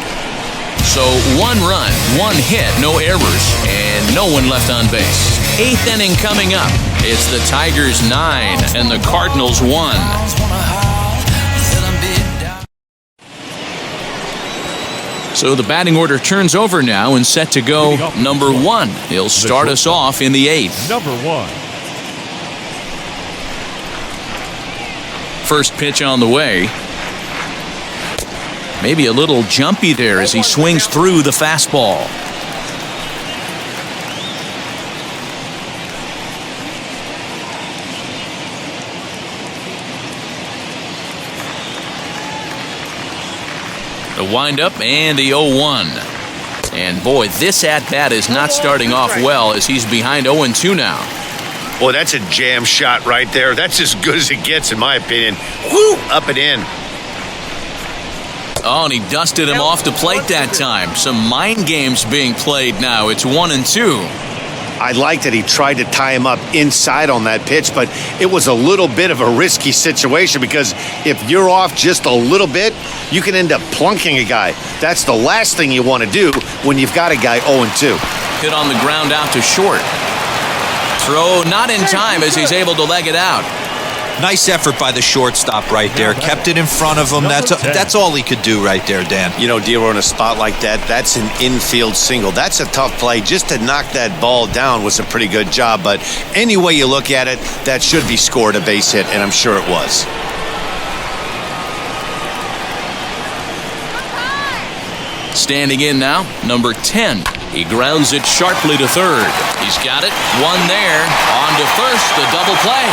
So 1 run, 1 hit, no errors, and no one left on base. 8th inning coming up. It's the Tigers 9 and the Cardinals 1. So the batting order turns over now and set to go number 1. He'll start us off in the 8th. Number 1. First pitch on the way. Maybe a little jumpy there as he swings through the fastball. The windup and the 0-1. And boy, this at-bat is not starting off well as he's behind 0-2 now. Boy, that's a jam shot right there. That's as good as it gets, in my opinion. Woo! Up and in. Oh, and he dusted him off the plate that time. Some mind games being played now. It's 1-2. I like that he tried to tie him up inside on that pitch, but it was a little bit of a risky situation because if you're off just a little bit, you can end up plunking a guy. That's the last thing you want to do when you've got a guy 0-2. Hit on the ground out to short. Throw not in time as he's able to leg it out. Nice effort by the shortstop right there. Kept it in front of him. That's all he could do right there, Dan. You know, Dero, in a spot like that, that's an infield single. That's a tough play. Just to knock that ball down was a pretty good job. But any way you look at it, that should be scored a base hit, and I'm sure it was. Standing in now, number 10. He grounds it sharply to third. He's got it. One there. On to first. The double play.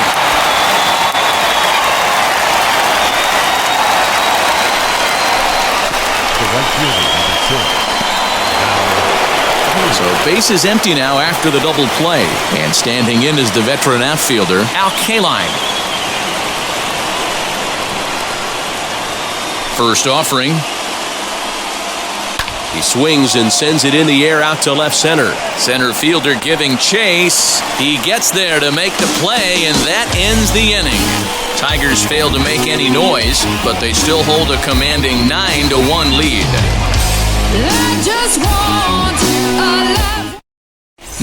So base is empty now after the double play. And standing in is the veteran outfielder, Al Kaline. First offering. He swings and sends it in the air out to left center. Center fielder giving chase. He gets there to make the play, and that ends the inning. Tigers fail to make any noise, but they still hold a commanding 9-1 lead.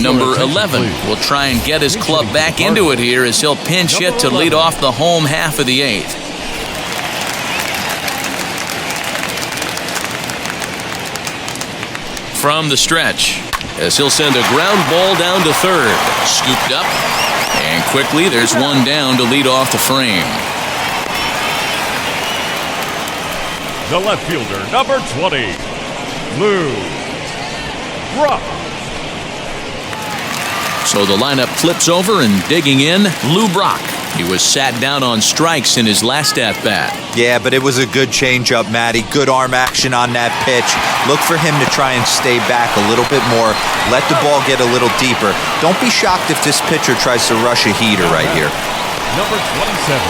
Number 11 will try and get his club back into it here as he'll pinch hit to lead off the home half of the 8th. From the stretch, as he'll send a ground ball down to third. Scooped up, and quickly there's one down to lead off the frame. The left fielder, number 20, Lou Brock. So the lineup flips over, and digging in, Lou Brock. He was sat down on strikes in his last at-bat. Yeah, but it was a good changeup, Matty. Good arm action on that pitch. Look for him to try and stay back a little bit more. Let the ball get a little deeper. Don't be shocked if this pitcher tries to rush a heater right here. Number 27.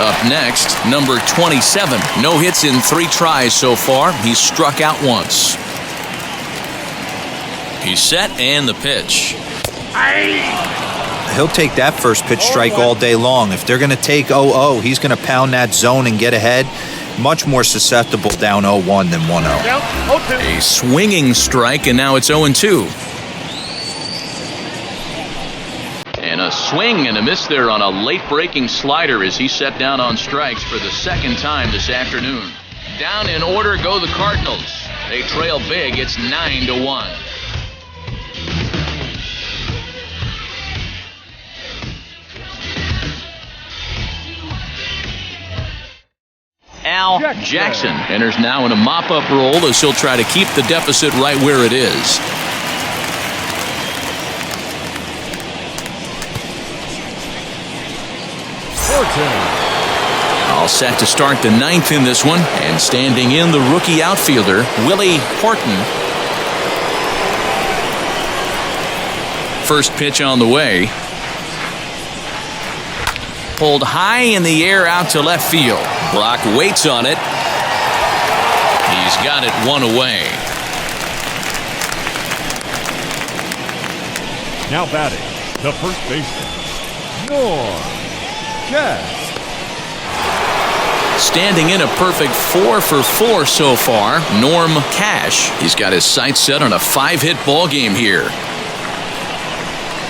Up next, number 27. No hits in 3 tries so far. He's struck out once. He's set, and the pitch. He'll take that first pitch strike all day long. If they're going to take 0-0, he's going to pound that zone and get ahead. Much more susceptible down 0-1 than 1-0. A swinging strike, and now it's 0-2. And a swing and a miss there on a late-breaking slider as he set down on strikes for the second time this afternoon. Down in order go the Cardinals. They trail big. It's 9-1. Al Jackson enters now in a mop-up role as he'll try to keep the deficit right where it is. All set to start the 9th in this one, and standing in the rookie outfielder, Willie Horton. First pitch on the way. Pulled high in the air out to left field. Brock waits on it. He's got it one away. Now batting, the first baseman, Norm Cash. Standing in a perfect 4 for 4 so far, Norm Cash. He's got his sights set on a 5-hit ball game here.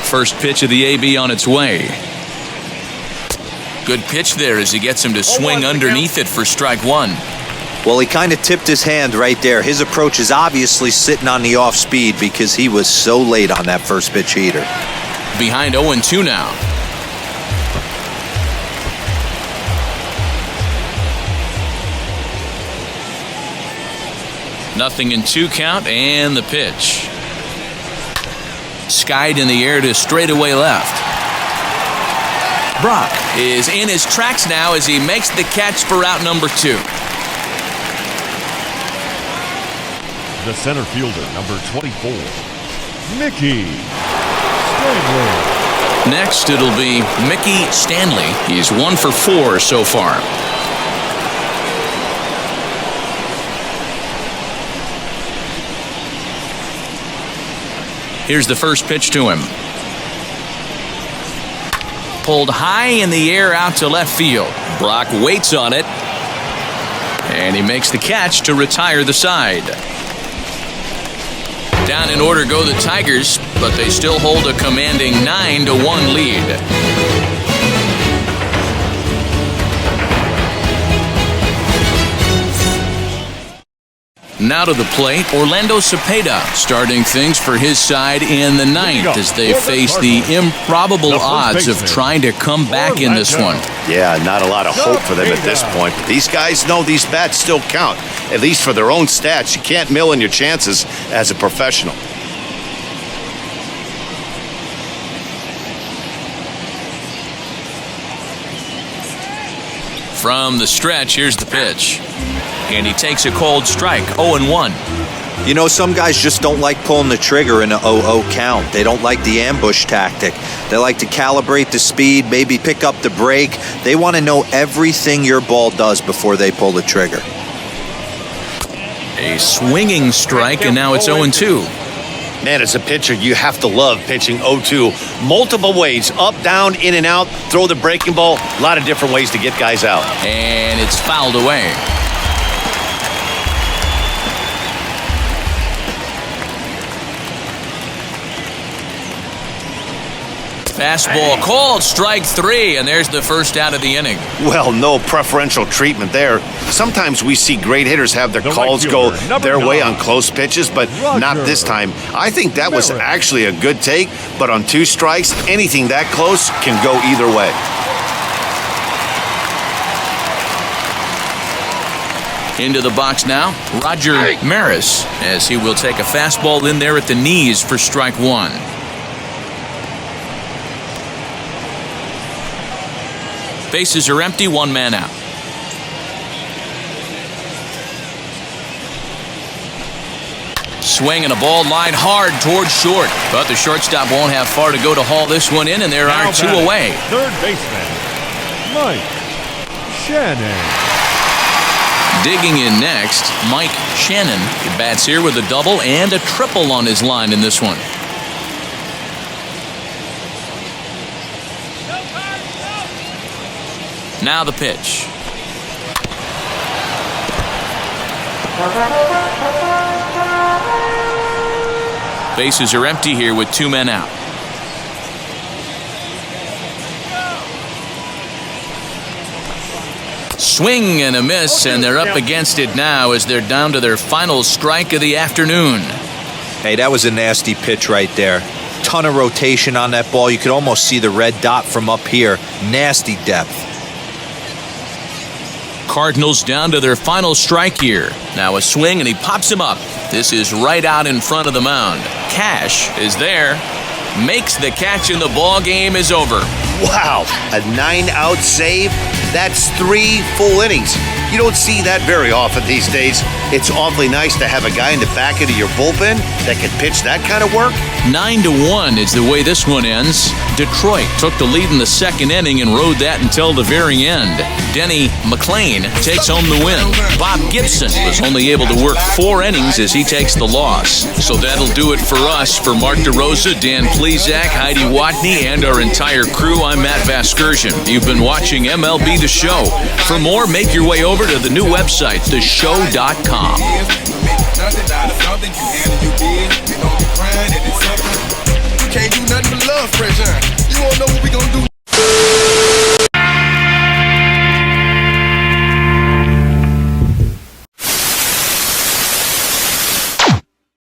First pitch of the AB on its way. Good pitch there as he gets him to swing underneath it for strike 1. Well, he kind of tipped his hand right there. His approach is obviously sitting on the off speed because he was so late on that first pitch heater. Behind 0-2 now. Nothing in 2 count, and the pitch. Skied in the air to straightaway left. Brock is in his tracks now as he makes the catch for out number 2. The center fielder, number 24, Mickey Stanley. Next, it'll be Mickey Stanley. He's 1 for 4 so far. Here's the first pitch to him. Pulled high in the air out to left field. Brock waits on it. And he makes the catch to retire the side. Down in order go the Tigers, but they still hold a commanding 9-1 lead. Now to the plate, Orlando Cepeda starting things for his side in the ninth as they face the improbable odds of trying to come back in this one. Yeah, not a lot of hope for them at this point. But these guys know these bats still count, at least for their own stats. You can't mill in your chances as a professional. From the stretch, here's the pitch. And he takes a cold strike, 0-1. You know, some guys just don't like pulling the trigger in an 0-0 count. They don't like the ambush tactic. They like to calibrate the speed, maybe pick up the brake. They want to know everything your ball does before they pull the trigger. A swinging strike, and now it's 0-2. Man, as a pitcher, you have to love pitching 0-2. Multiple ways, up, down, in and out, throw the breaking ball. A lot of different ways to get guys out. And it's fouled away. Fastball called, strike 3, and there's the first out of the inning. Well, no preferential treatment there. Sometimes we see great hitters have their calls go their way on close pitches, but not this time. I think that was actually a good take, but on 2 strikes, anything that close can go either way. Into the box now, Roger Maris, as he will take a fastball in there at the knees for strike 1. Bases are empty, 1 man out. Swing and a ball line hard towards short, but the shortstop won't have far to go to haul this one in, and there are 2 away. Third baseman, Mike Shannon. Digging in next, Mike Shannon. He bats here with a double and a triple on his line in this one. Now the pitch. Bases are empty here with 2 men out. Swing and a miss, and they're up against it now as they're down to their final strike of the afternoon. Hey, that was a nasty pitch right there. Ton of rotation on that ball. You could almost see the red dot from up here. Nasty depth. Cardinals down to their final strike here. Now a swing, and he pops him up. This is right out in front of the mound. Cash is there. Makes the catch, and the ball game is over. Wow, a 9-out save? That's 3 full innings. You don't see that very often these days. It's awfully nice to have a guy in the back end of your bullpen that can pitch that kind of work. 9-1 is the way this one ends. Detroit took the lead in the second inning and rode that until the very end. Denny McClain takes home the win. Bob Gibson was only able to work 4 innings as he takes the loss. So that'll do it for us. For Mark DeRosa, Dan Plezak, Heidi Watney, and our entire crew, I'm Matt Vasgersian. You've been watching MLB The Show. For more, make your way over to the new website, theshow.com.